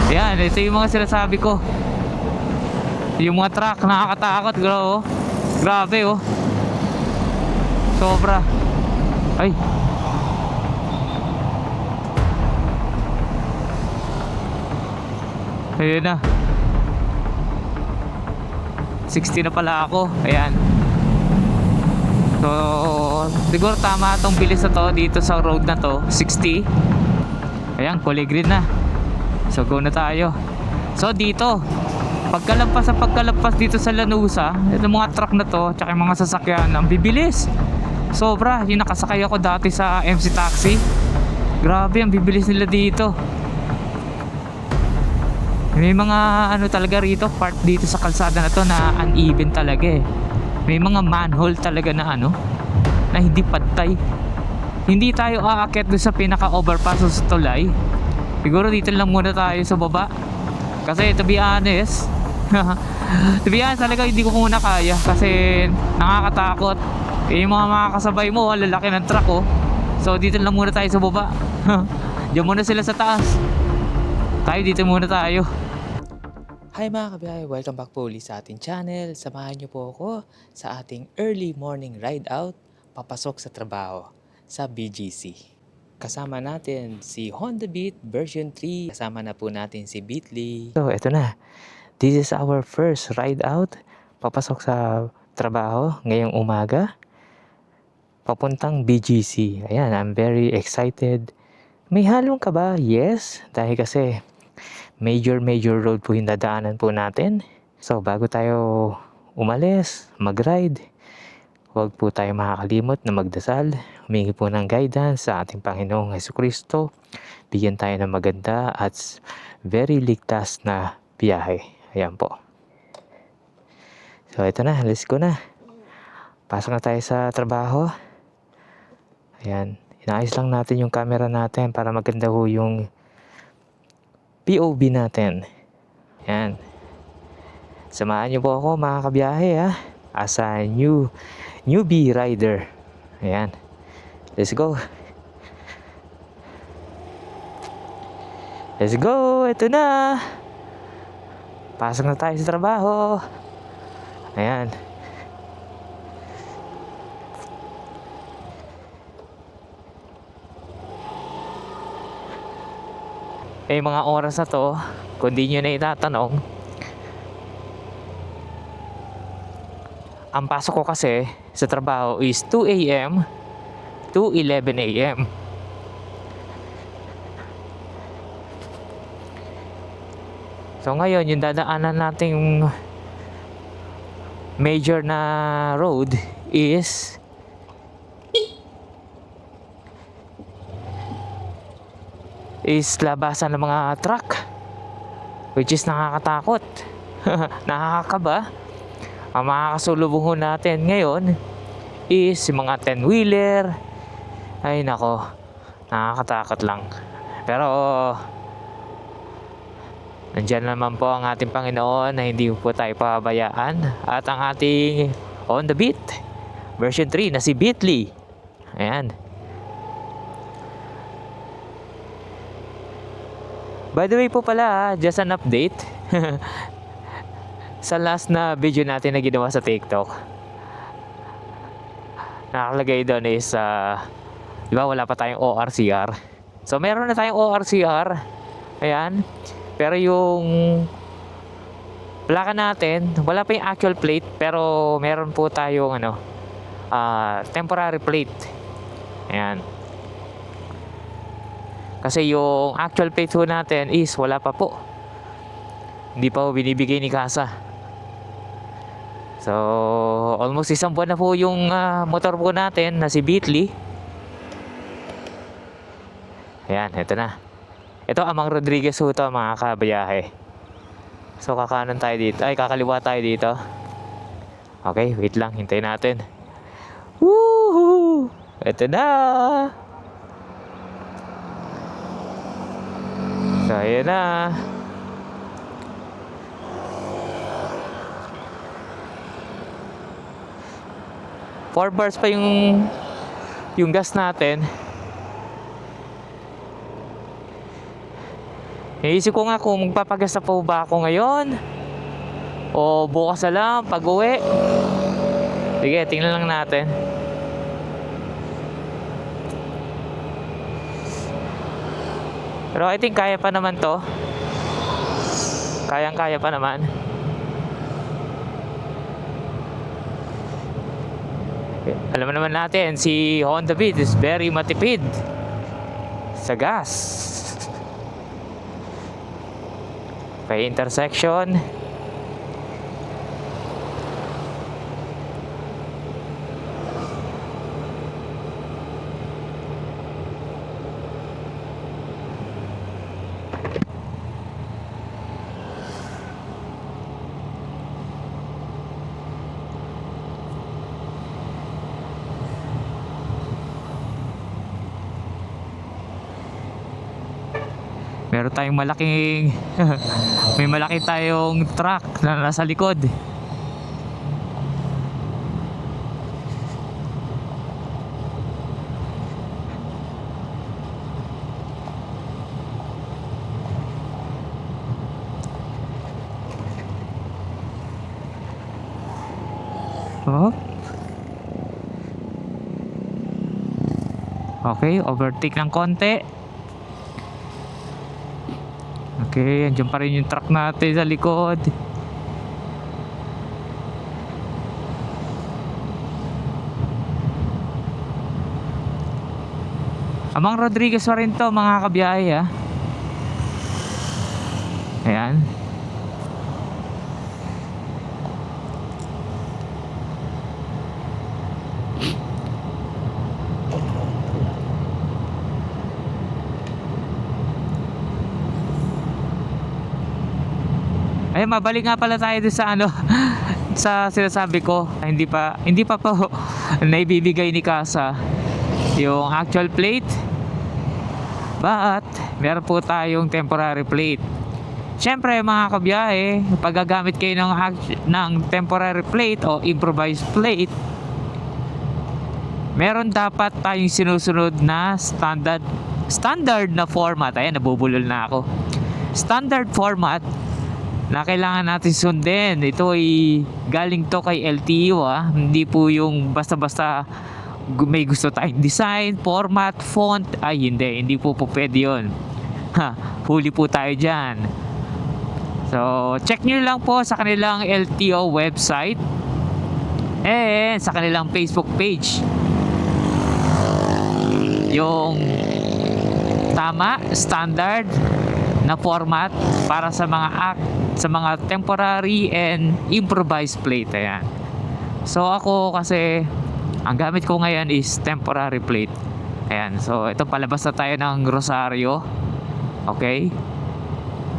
Ayan, ito yung mga sinasabi ko. Yung mga truck, nakakatakot. Grabe oh. Sobra. Ay. Ayun na. 60 na pala ako. Ayan. So, siguro tama itong bilis na to dito sa road na to. 60. Ayan, kulay green na. So, go na tayo. So, dito pagkalampas dito sa Lanusa, itong mga truck na to tsaka yung mga sasakyan, ang bibilis. Sobra. Yung nakasakay ako dati sa MC Taxi, grabe ang bibilis nila dito. May mga ano talaga rito, part dito sa kalsada na to na uneven talaga eh. May mga manhole talaga na ano, na hindi pantay. Hindi tayo aakyat doon sa pinaka overpass sa tulay. Siguro dito lang muna tayo sa baba. Kasi to be honest talaga hindi ko muna kaya. Kasi nakakatakot. Yung mga makakasabay mo, lalaki ng truck oh. So dito lang muna tayo sa baba. Diyan muna sila sa taas. Tayo dito muna tayo. Hi mga kabiyahe, welcome back po ulit sa ating channel. Samahan niyo po ako sa ating early morning ride out papasok sa trabaho sa BGC. Kasama natin si Honda Beat version 3. Kasama na po natin si Beatly. So eto na. This is our first ride out papasok sa trabaho ngayong umaga. Papuntang BGC. Ayan, I'm very excited. May halong kaba? Yes. Dahil kasi major road po yung dadaanan po natin. So bago tayo umalis, mag-ride, huwag po tayo makakalimot na magdasal. Humingi po ng guidance sa ating Panginoong Jesucristo. Bigyan tayo ng maganda at very ligtas na biyahe. Ayan po. So ito na, let's go na. Pasok na tayo sa trabaho. Ayan, inaayos lang natin yung camera natin para maganda ho yung POV natin. Yan. Samahan niyo po ako mga kabiyahe ha. As a newbie rider. Ayan. Let's go. Let's go. Ito na. Pasok na tayo sa trabaho. Ayan. Eh mga oras na to, kung di nyo na itatanong, ang pasok ko kasi sa trabaho is 2 a.m. to 11 a.m. So ngayon, yung dadaanan nating major na road is labasan ng mga truck, which is nakakatakot. Nakakakaba. Ang makakasulubong natin ngayon is yung mga 10-wheeler. Ay nako, nakakatakot lang. Pero nandyan naman po ang ating Panginoon na hindi po tayo pabayaan. At ang ating On The Beat version 3 na si Beatly. Ayan. By the way po pala, just an update. Sa last na video natin na ginawa sa TikTok, nakalagay doon is di ba wala pa tayong ORCR. So meron na tayong ORCR. Ayan. Pero yung plaka natin, wala pa yung actual plate, pero meron po tayong temporary plate. Ayan. Kasi yung actual plate po natin is wala pa po. Hindi pa po binibigay ni Kasa. So, almost isang buwan na po yung motor po natin na si Beatly. Ayan, ito na. Ito, Amang Rodriguez po ito, mga kabayahe. So, kakanan tayo dito. Ay, kakaliwa tayo dito. Okay, wait lang. Hintayin natin. Woohoo! Ito na! So, ayan na. Four bars pa yung gas natin. Naisip ko nga kung magpapagasa pa ba ako ngayon o bukas na lang pag uwi. Sige, tingnan lang natin. Pero I think kaya pa naman to. Kayang-kaya pa naman. Alam naman natin, si Honda Beat is very matipid sa gas. Okay, intersection. Meron tayong malaking may malaki tayong truck na nasa likod. Oh. Okay, overtake ng konti. Okay, andyan pa rin yung truck natin sa likod. Amang Rodriguez pa rin to mga kabiyahe ha. Ayan. Ay, mabalik nga pala tayo doon sa ano sa sinasabi ko. Hindi pa po naibibigay ni Kasa yung actual plate. But meron po tayong temporary plate. Siyempre mga kabiyahe, pag gagamit kayo ng temporary plate o improvised plate, meron dapat tayong sinusunod na standard na format. Ayan, nabubulol na ako. Standard format na kailangan natin sundin. Ito ay galing to kay LTO Hindi po yung basta-basta may gusto tayong design, format, font. Ay hindi po pwede yun. Huli po tayo dyan. So check nyo lang po sa kanilang LTO website sa kanilang Facebook page yung tama, standard na format para sa mga temporary and improvised plate. Ayan. So ako kasi ang gamit ko ngayon is temporary plate. Ayan. So ito, palabas na tayo ng Rosario. Okay.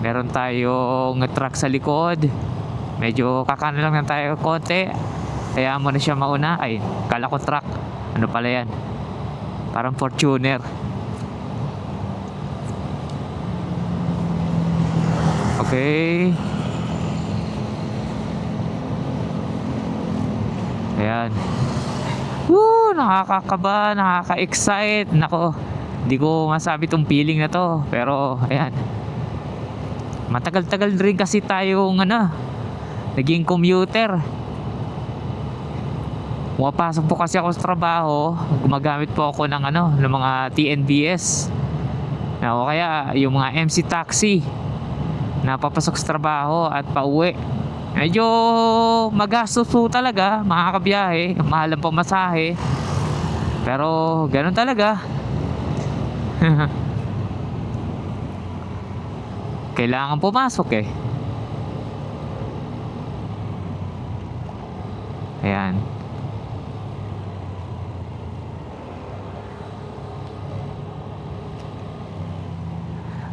Meron tayong truck sa likod. Medyo kakanan lang tayo konti. Kaya mo na siya mauna. Ay, kala ko truck. Ano pala yan? Parang Fortuner. Okay. Ayan. Woo! Nakakakaba, nakaka-excite. Nako, hindi ko masabi tong feeling na to. Pero, ayan. Matagal-tagal rin kasi tayong naging commuter. Pumapasok po kasi ako sa trabaho. Gumagamit po ako ng ng mga TNBS. O kaya yung mga MC taxi na papasok sa trabaho at pauwi. Medyo magastos po talaga mga kabiyahe, mahal ang pamasahe, pero ganun talaga. Kailangan pumasok Ayan.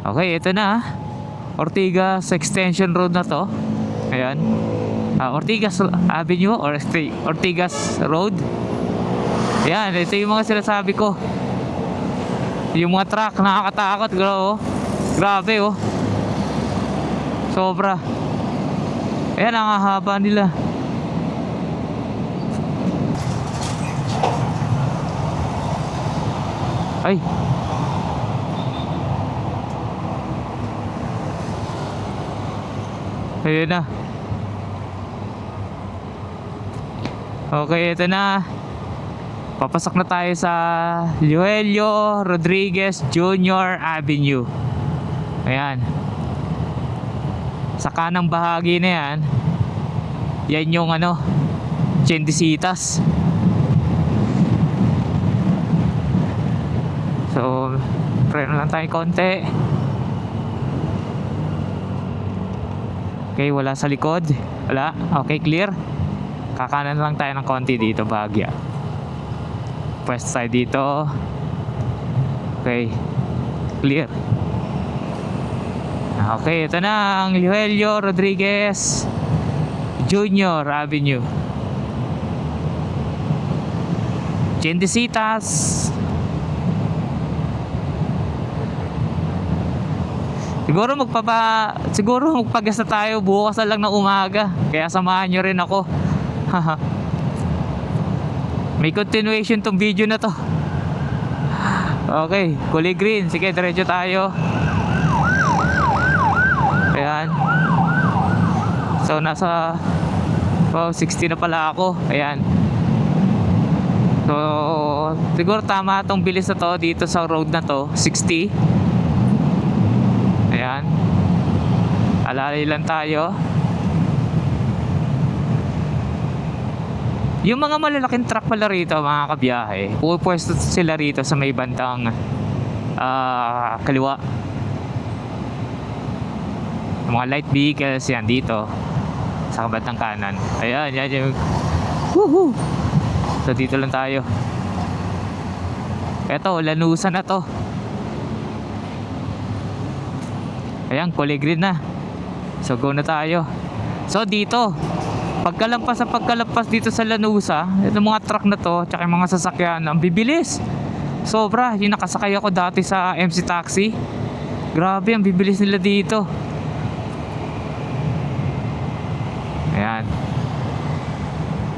Okay, ito na. Ortigas Extension Road na to. Ayan. Ortigas Avenue or Ortigas Road. Ayan, ito yung mga sinasabi ko. Yung mga truck, nakakatakot. Grabe sobra. Ayan, ang haba nila. Ay. Ayun na. Okay, ito na. Papasok na tayo sa Joelio Rodriguez Jr. Avenue. Ayan. Sa kanang bahagi na yan, yan yung ano, Tiendesitas. So, preno lang tayo konti. Okay, wala sa likod. Wala. Okay, clear. Kakanan lang tayo ng konti dito, bahagya. Pwesto tayo dito. Okay, clear. Okay, ito na ang Joelio Rodriguez Jr. Avenue, Tiendesitas. Siguro magpagas na tayo bukas na lang na umaga. Kaya samahan nyo rin ako. May continuation tong video na to. Okay, kulay green. Sige, diretso tayo. Ayan. So nasa 60 na pala ako. Ayan. So siguro tama tong bilis na to dito sa road na to, 60. Ayan. Alalay lang tayo. Yung mga malalaking truck pala rito, mga kabiyahe, pupwesto sila rito sa may bandang kaliwa. Mga light vehicles yan dito sa bandang kanan. Ayan, yan yung woohoo. So dito lang tayo. Eto, lanusan na to. Ayan, kulay green na. So go na tayo. So dito, pagkalampas dito sa Lanusa, itong mga truck na to, tsaka yung mga sasakyan, ang bibilis. Sobra, yung nakasakay ako dati sa MC Taxi. Grabe, ang bibilis nila dito. Ayan.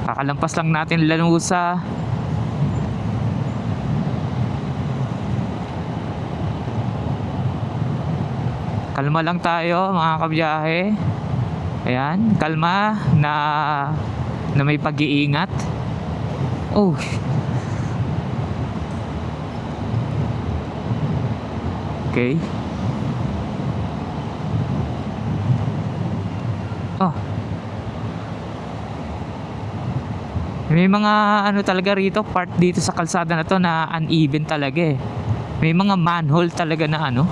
Kakalampas lang natin Lanusa. Kalma lang tayo, mga kabiyahe. Ayan, kalma na may pag-iingat. Oh. Okay. Oh. May mga ano talaga rito, part dito sa kalsada na to na uneven talaga eh. May mga manhole talaga na ano,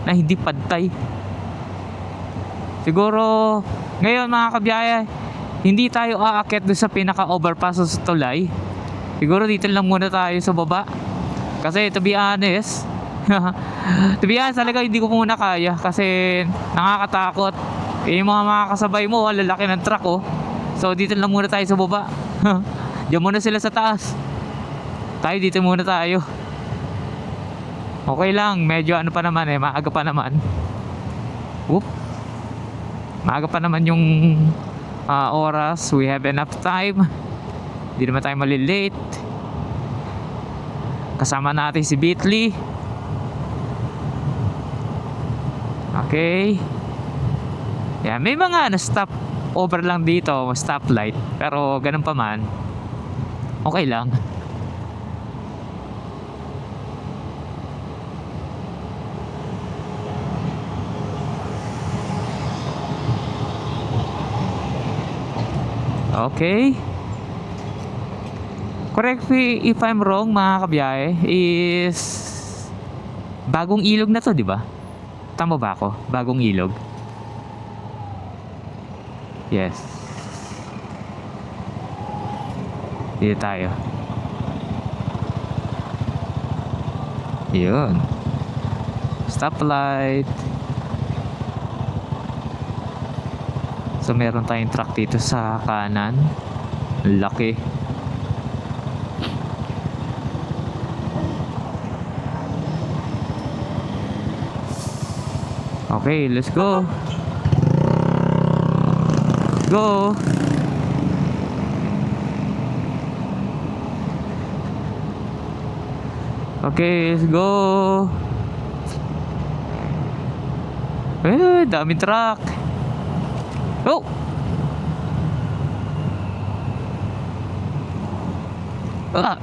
na hindi pantay. Siguro ngayon, mga kabiyahe, hindi tayo aakyat doon sa pinaka overpass sa tulay. Siguro dito lang muna tayo sa baba. Kasi to be honest, talaga hindi ko muna kaya kasi nakakatakot. Yung mga kasabay mo, lalaki ng truck oh. So dito lang muna tayo sa baba. Diyan muna sila sa taas. Tayo dito muna tayo. Okay lang, medyo ano pa naman eh, maaga pa naman. Whoop. Maaga pa naman yung oras. We have enough time. Hindi naman tayo malilate. Kasama natin si Bitly. Okay. Yeah, may mga stop over lang dito, stoplight. Pero ganun pa man, okay lang. Okay. Correct me if I'm wrong, mga kabiyahe, is Bagong Ilog na to, di ba? Tama ba ako? Bagong Ilog. Yes. Dito tayo. Yun. Stoplight. So meron tayong truck dito sa kanan. Laki. Okay, let's go. Go. Okay, let's go. Daming truck. Oh! Ah!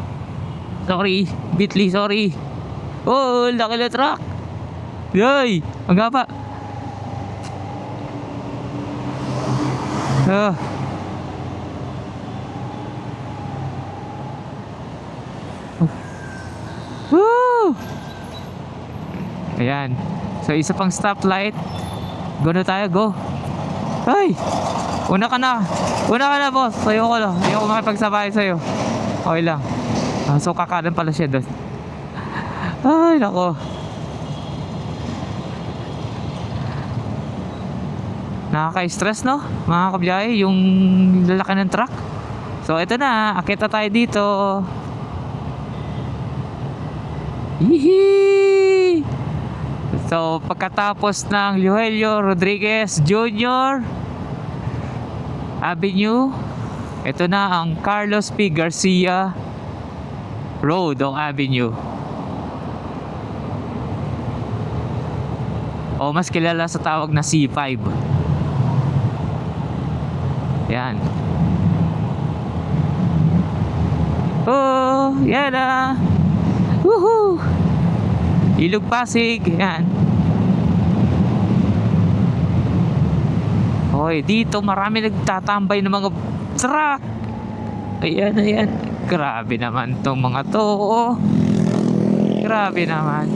Sorry, Bitly, sorry. Oh, laki na truck. Yay! Ang gapa. Ah. Woo! Ayan. So, isa pang stoplight. Go na tayo, go. Ay! Una ka na. Una ka na, boss. Ayoko lang. Ayoko makipagsabay sa'yo. Okay lang. So, kakanan pala siya doon. Ay, nako. Nakaka-stress, no? Mga kabiyahe, yung lalaki ng truck. So, ito na. Akit na tayo dito. Yee! So, pagkatapos ng Rogelio Rodriguez Jr. Avenue, ito na ang Carlos P. Garcia Road o Avenue. O mas kilala sa tawag na C5. Yan. Oh, yan na. Woohoo! Ilog Pasig. Yan. Okay, dito marami nagtatambay ng mga truck. Ayan, ayan. Grabe naman tong mga to. Oh. Grabe naman.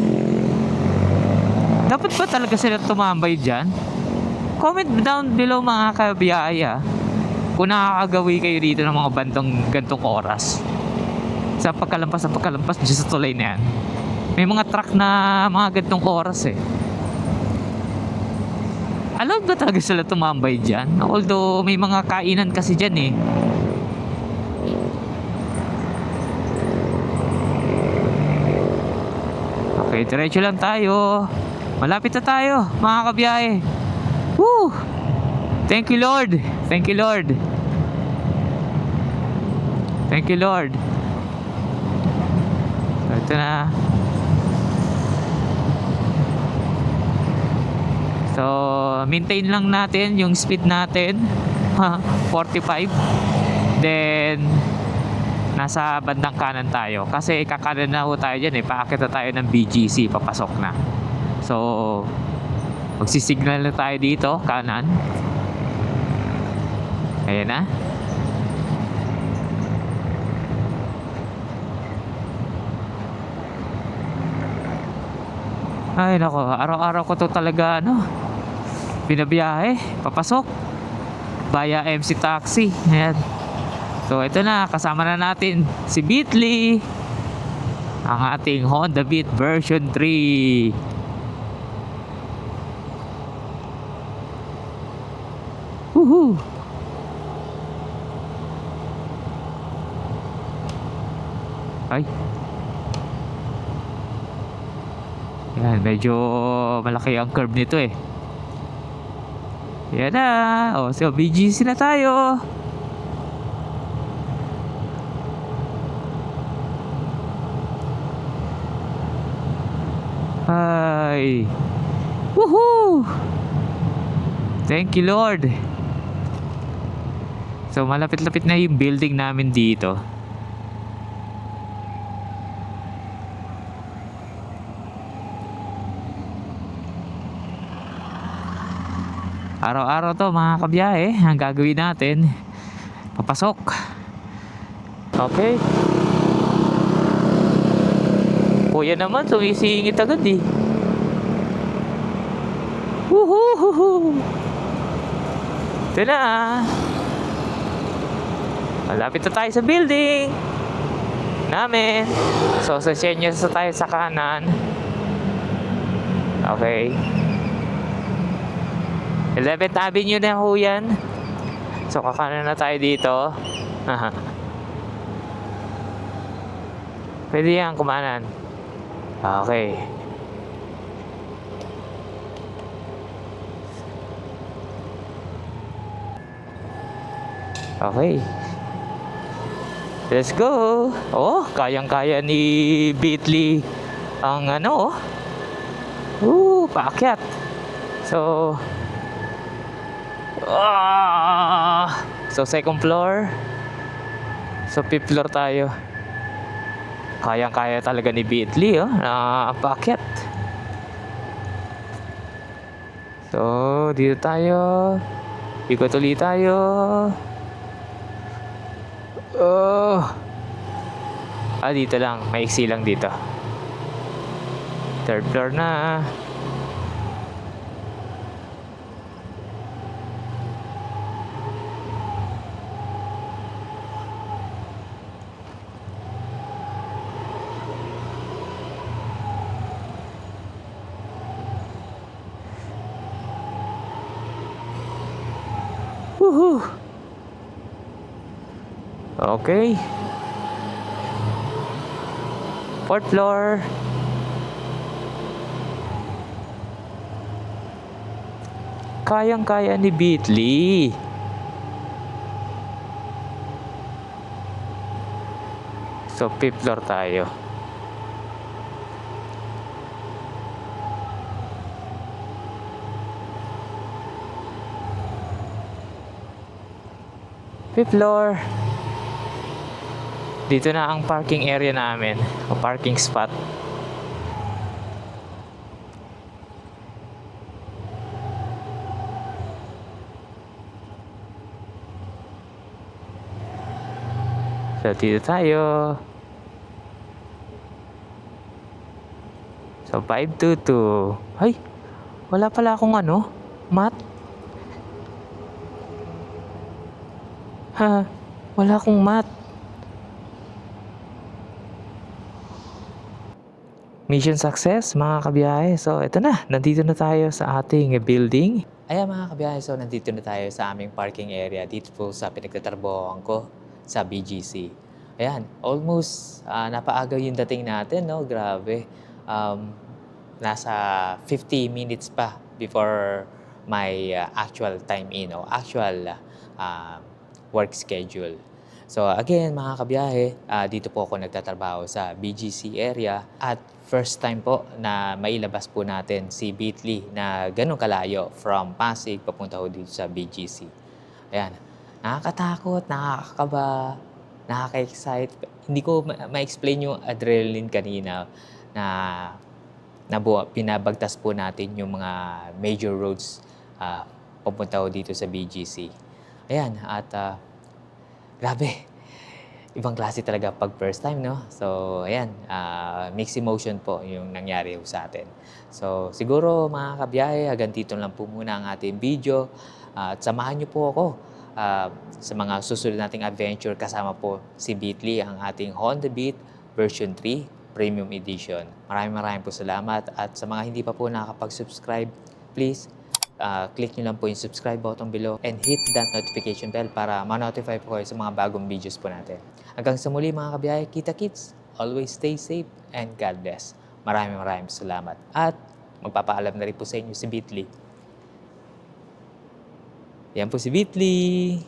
Dapat ba talaga sila tumambay dyan? Comment down below mga kabiyaya kung nakakagawi kayo dito ng mga bandong gantong oras. Sa pagkalampas dyan sa tulay na yan. May mga truck na mga gantong oras eh. Alam ba talaga sila tumambay dyan? Although may mga kainan kasi dyan eh. Okay, diretso lang tayo. Malapit na tayo, mga kabiyahe. Woo! Thank you, Lord. Thank you, Lord. Thank you, Lord. So, ito na. So, maintain lang natin yung speed natin. 45. Then, nasa bandang kanan tayo. Kasi kakanan na ho tayo dyan eh. Paakit na tayo ng BGC. Papasok na. So, magsisignal na tayo dito. Kanan. Ayan na. Ay nako, araw-araw ko to talaga binabiyahe, papasok via MC Taxi. Ayan. So ito na, kasama na natin si Bitly, ang ating Honda Beat version 3. Woohoo! Ay. Yan, medyo malaki ang curve nito eh. Yan na. O, so BGC na tayo. Ay. Woohoo! Thank you, Lord. So, malapit-lapit na yung building namin dito. Araw-araw to mga kabiyahe, ang gagawin natin, papasok. Okay. Kuya naman, sumisingit agad eh. Woohoo! Ito na ah. Malapit na tayo sa building namin. So, sa senyas na tayo sa kanan. Okay. 11th Avenue na ho yan. So, kakanan na tayo dito. Pwede yan, kumanan. Okay. Okay. Let's go. Oh, kayang-kaya ni Bitly ang paakyat. So, So second floor. So fifth floor tayo. Kayang-kaya talaga ni Beatley, na paakyat. So, dito tayo. Ikot ulit tayo. Dito lang. Maiksi lang dito. Third floor na. Woohoo! Okay. Fourth floor. Kayang-kaya ni Beatley. So, fifth floor tayo. Fifth floor. Dito na ang parking area namin. O parking spot. So, dito tayo. So, 522. Ay, wala pala akong mat. Wala akong mat. Mission success, mga kabiyahe. So, ito na. Nandito na tayo sa ating building. Ayan mga kabiyahe, so nandito na tayo sa aming parking area dito po sa pinagtatrabahoan ko sa BGC. Ayan, almost napaagaw yung dating natin, no? Grabe. Nasa 50 minutes pa before my actual time in o actual work schedule. So again mga kabiyahe, dito po ako nagtatrabaho sa BGC area at first time po na mailabas po natin si Beatley na ganun kalayo from Pasig papunta ho dito sa BGC. Ayan, nakakatakot, nakakakaba, nakaka-excite. Hindi ko ma-explain yung adrenaline kanina na pinabagtas po natin yung mga major roads papunta ho dito sa BGC. Ayan, at grabe. Ibang klase talaga pag first time, no? So, ayan, mixed emotion po yung nangyari sa atin. So, siguro mga kabiyahe, hanggang dito lang po muna ang ating video. At samahan niyo po ako sa mga susunod nating adventure kasama po si Beatley, ang ating Honda Beat version 3 Premium Edition. Maraming po salamat. At sa mga hindi pa po nakakapag-subscribe, please, click nyo lang po yung subscribe button below and hit that notification bell para ma-notify po kayo sa mga bagong videos po natin. Hanggang sa muli mga kabiyahe, kita-kits, always stay safe and God bless. Maraming salamat. At magpapaalam na rin po sa inyo si Beatley. Yan po si Beatley.